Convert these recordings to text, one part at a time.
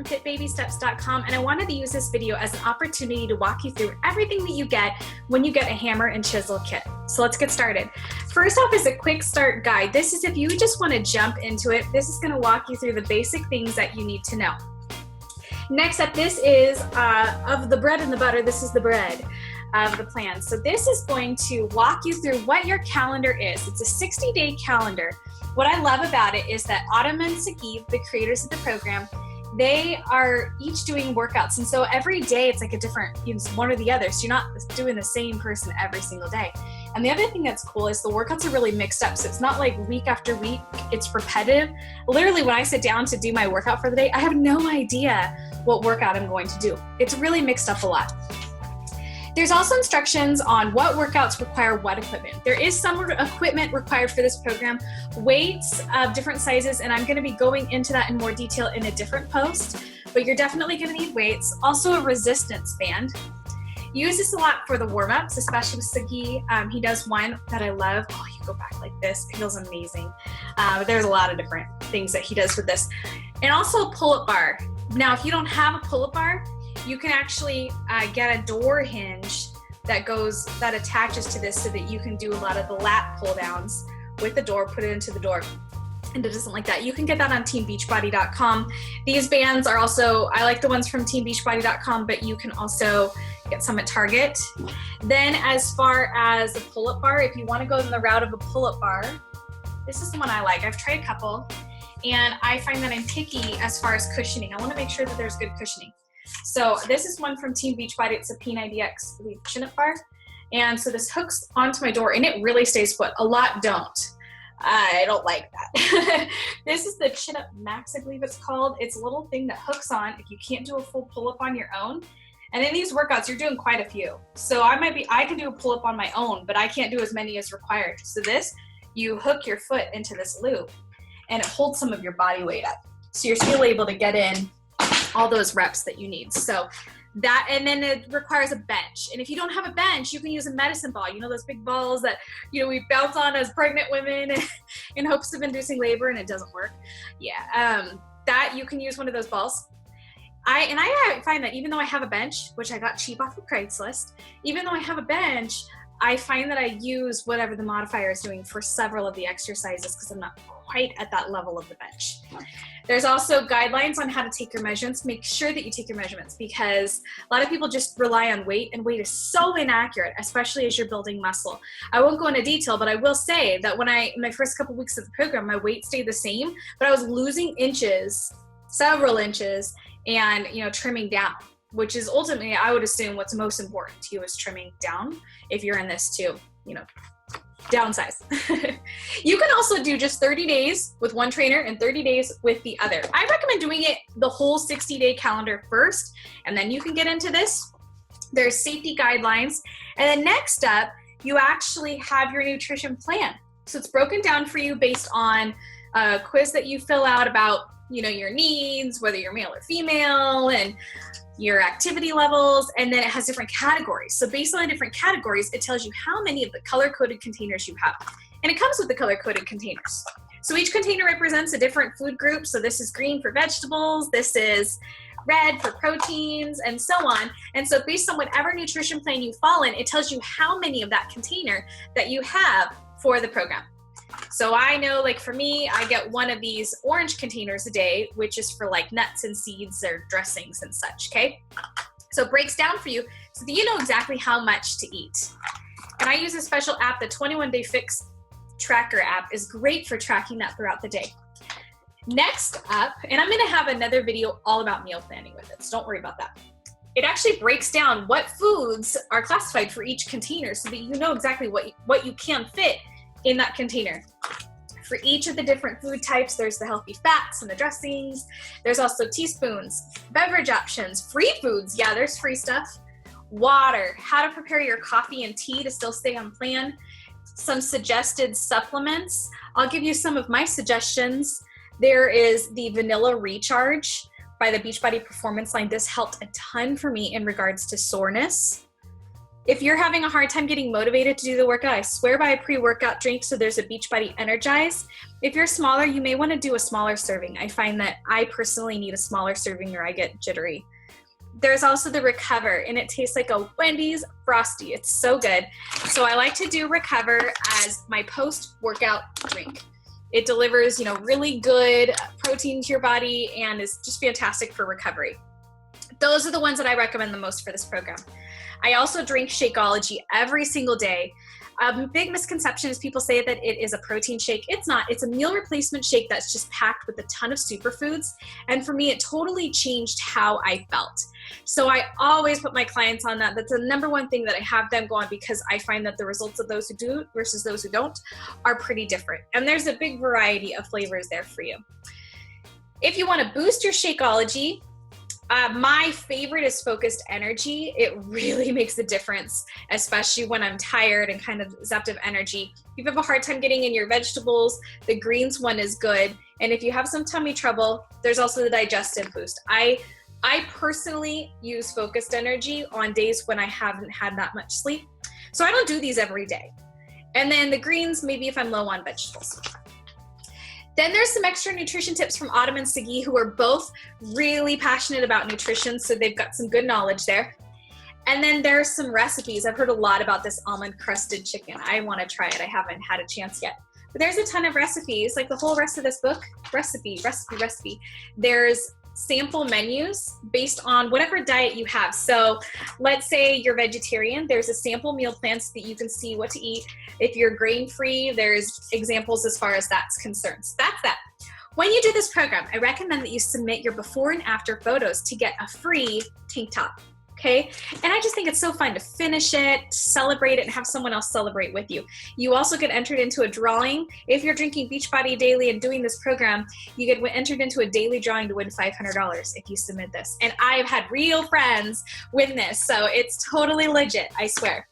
fitbabysteps.com, and I wanted to use this video as an opportunity to walk you through everything that you get when you get a hammer and chisel kit. So let's get started. First off is a quick start guide. This is if you just want to jump into it. This is going to walk you through the basic things that you need to know. Next up, this is of the bread and the butter, this is the bread of the plan. So this is going to walk you through what your calendar is. It's a 60-day calendar. What I love about it is that Autumn and Sagiv, the creators of the program, they are each doing workouts. And so every day it's like a different, one or the other. So you're not doing the same person every single day. And the other thing that's cool is the workouts are really mixed up. So it's not like week after week, it's repetitive. Literally when I sit down to do my workout for the day, I have no idea what workout I'm going to do. It's really mixed up a lot. There's also instructions on what workouts require what equipment. There is some equipment required for this program, weights of different sizes, and I'm going to be going into that in more detail in a different post, but you're definitely going to need weights. Also a resistance band. Use this a lot for the warm-ups, especially with Sagi. He does one that I love. Oh, you go back like this. It feels amazing. There's a lot of different things that he does with this. And also a pull-up bar. Now, if you don't have a pull-up bar, you can actually get a door hinge that attaches to this so that you can do a lot of the lat pull downs with the door, put it into the door. And it doesn't like that. You can get that on teambeachbody.com. These bands are also, I like the ones from teambeachbody.com, but you can also get some at Target. Then as far as a pull-up bar, if you want to go in the route of a pull-up bar, this is the one I like. I've tried a couple, and I find that I'm picky as far as cushioning. I want to make sure that there's good cushioning. So this is one from Team Beachbody. It's a P90X chin-up bar. And so this hooks onto my door and it really stays put. A lot don't. I don't like that. This is the Chin-Up Max, I believe it's called. It's a little thing that hooks on if you can't do a full pull-up on your own. And in these workouts, you're doing quite a few. So I can do a pull-up on my own, but I can't do as many as required. So this, you hook your foot into this loop and it holds some of your body weight up. So you're still able to get in all those reps that you need. So that, and then it requires a bench. And if you don't have a bench, you can use a medicine ball. You know, those big balls that, we bounce on as pregnant women in hopes of inducing labor and it doesn't work. Yeah, that you can use one of those balls. I find that even though I have a bench, which I got cheap off of Craigslist, even though I have a bench, I find that I use whatever the modifier is doing for several of the exercises because I'm not quite at that level of the bench. There's also guidelines on how to take your measurements. Make sure that you take your measurements because a lot of people just rely on weight, and weight is so inaccurate, especially as you're building muscle. I won't go into detail, but I will say that in my first couple weeks of the program, my weight stayed the same, but I was losing inches, several inches, and trimming down, which is ultimately, I would assume, what's most important to you is trimming down if you're in this too, downsize. You can also do just 30 days with one trainer and 30 days with the other. I recommend doing it the whole 60-day calendar first, and then you can get into this. There's safety guidelines. And then next up, you actually have your nutrition plan. So it's broken down for you based on a quiz that you fill out about, your needs, whether you're male or female, and your activity levels, and then it has different categories. So based on the different categories, it tells you how many of the color-coded containers you have. And it comes with the color-coded containers. So each container represents a different food group. So this is green for vegetables, this is red for proteins, and so on. And so based on whatever nutrition plan you fall in, it tells you how many of that container that you have for the program. So I know, like for me, I get one of these orange containers a day, which is for like nuts and seeds or dressings and such, okay? So it breaks down for you so that you know exactly how much to eat. And I use a special app, the 21-Day Fix Tracker app is great for tracking that throughout the day. Next up, and I'm gonna have another video all about meal planning with it, so don't worry about that. It actually breaks down what foods are classified for each container so that you know exactly what you can fit in that container. For each of the different food types, there's the healthy fats and the dressings. There's also teaspoons, beverage options, free foods. Yeah, there's free stuff. Water, how to prepare your coffee and tea to still stay on plan. Some suggested supplements. I'll give you some of my suggestions. There is the Vanilla Recharge by the Beachbody Performance line. This helped a ton for me in regards to soreness. If you're having a hard time getting motivated to do the workout, I swear by a pre-workout drink. So there's a Beachbody Energize. If you're smaller, you may want to do a smaller serving. I find that I personally need a smaller serving or I get jittery. There's also the Recover, and it tastes like a Wendy's Frosty. It's so good. So I like to do Recover as my post-workout drink. It delivers, really good protein to your body and is just fantastic for recovery. Those are the ones that I recommend the most for this program. I also drink Shakeology every single day. A big misconception is people say that it is a protein shake. It's not. It's a meal replacement shake that's just packed with a ton of superfoods. And for me, it totally changed how I felt. So I always put my clients on that. That's the number one thing that I have them go on, because I find that the results of those who do versus those who don't are pretty different. And there's a big variety of flavors there for you. If you want to boost your Shakeology, my favorite is Focused Energy. It really makes a difference, especially when I'm tired and kind of zapped of energy. If you have a hard time getting in your vegetables, the greens one is good. And if you have some tummy trouble, there's also the Digestive Boost. I personally use Focused Energy on days when I haven't had that much sleep. So I don't do these every day. And then the greens, maybe if I'm low on vegetables. Then there's some extra nutrition tips from Autumn and Sagi, who are both really passionate about nutrition, so they've got some good knowledge there. And then there's some recipes. I've heard a lot about this almond crusted chicken. I want to try it. I haven't had a chance yet. But there's a ton of recipes, like the whole rest of this book, recipe. There's sample menus based on whatever diet you have. So let's say you're vegetarian, there's a sample meal plan so that you can see what to eat. If you're grain-free, there's examples as far as that's concerned. So that's that. When you do this program, I recommend that you submit your before and after photos to get a free tank top. Okay. And I just think it's so fun to finish it, celebrate it, and have someone else celebrate with you. You also get entered into a drawing. If you're drinking Beachbody daily and doing this program, you get entered into a daily drawing to win $500 if you submit this. And I've had real friends win this, so it's totally legit, I swear.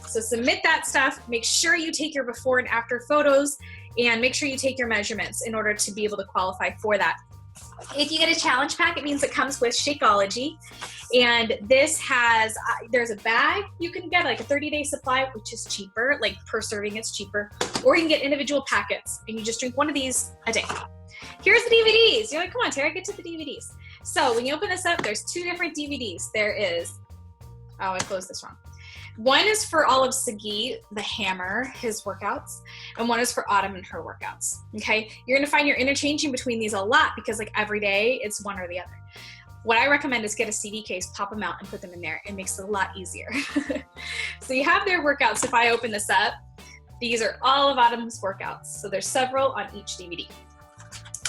So submit that stuff. Make sure you take your before and after photos, and make sure you take your measurements in order to be able to qualify for that. If you get a challenge pack, it means it comes with Shakeology. And this has, there's a bag you can get, like a 30-day supply, which is cheaper, like per serving it's cheaper. Or you can get individual packets, and you just drink one of these a day. Here's the DVDs. You're like, come on, Tara, get to the DVDs. So when you open this up, there's two different DVDs. There is, oh, I closed this wrong. One is for all of Sagi, the hammer, his workouts, and one is for Autumn and her workouts, okay? You're gonna find you're interchanging between these a lot because like every day it's one or the other. What I recommend is get a CD case, pop them out, and put them in there. It makes it a lot easier. So you have their workouts. If I open this up, these are all of Autumn's workouts. So there's several on each DVD.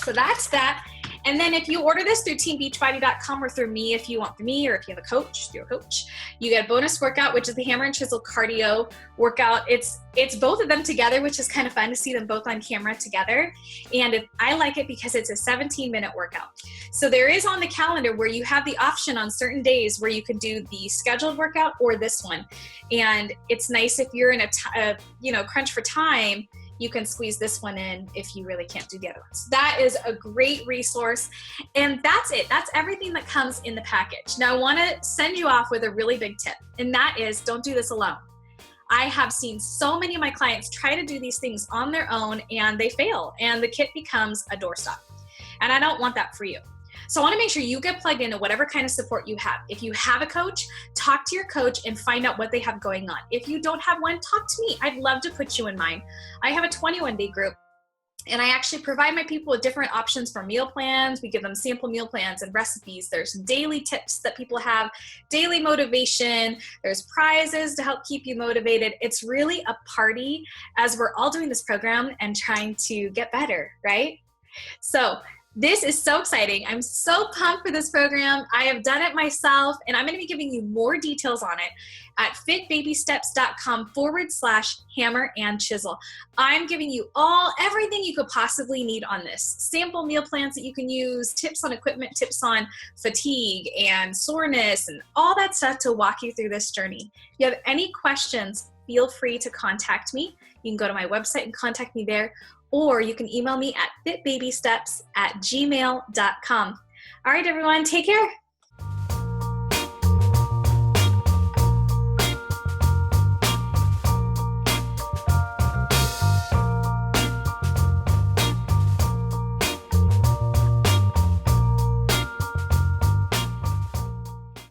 So that's that. And then if you order this through teambeachbody.com or through me, if you want through me, or if you have a coach, through a coach, you get a bonus workout, which is the hammer and chisel cardio workout. It's both of them together, which is kind of fun to see them both on camera together. And I like it because it's a 17-minute workout. So there is on the calendar where you have the option on certain days where you can do the scheduled workout or this one. And it's nice if you're in a crunch for time, you can squeeze this one in if you really can't do the other ones. That is a great resource. And that's it. That's everything that comes in the package. Now I want to send you off with a really big tip, and that is don't do this alone. I have seen so many of my clients try to do these things on their own and they fail, and the kit becomes a doorstop. And I don't want that for you. So I want to make sure you get plugged into whatever kind of support you have. If you have a coach, talk to your coach and find out what they have going on. If you don't have one, talk to me. I'd love to put you in mine. I have a 21-day group, and I actually provide my people with different options for meal plans. We give them sample meal plans and recipes. There's some daily tips that people have, daily motivation. There's prizes to help keep you motivated. It's really a party as we're all doing this program and trying to get better, right? So this is so exciting. I'm so pumped for this program. I have done it myself, and I'm going to be giving you more details on it at fitbabysteps.com/hammer and chisel. I'm giving you everything you could possibly need on this. Sample meal plans that you can use, tips on equipment, tips on fatigue and soreness, and all that stuff to walk you through this journey. If you have any questions, feel free to contact me. You can go to my website and contact me there, or you can email me at fitbabysteps@gmail.com. All right, everyone, take care.